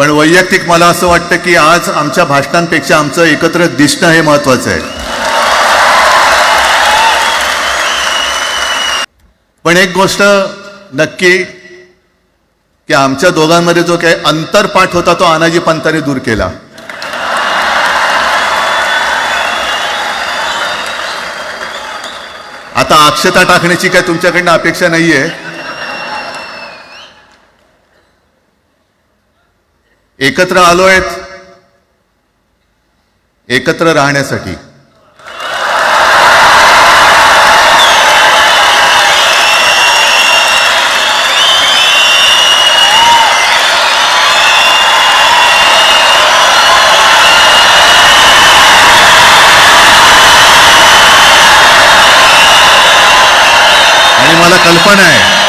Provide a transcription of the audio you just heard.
पण वैयक्तिक मला असं वाटतं की आज आमच्या भाषणांपेक्षा आमचं एकत्र दिसणं हे महत्त्वाचं आहे. पण एक गोष्ट नक्की की आमच्या दोघांमध्ये जो काही अंतरपाठ होता तो आनाजी पंतांनी दूर केला. आता अक्षता टाकण्याची काय तुमच्याकडनं अपेक्षा नाहीये. एकत्र आलोय एकत्र राहण्यासाठी. आणि मला कल्पना आहे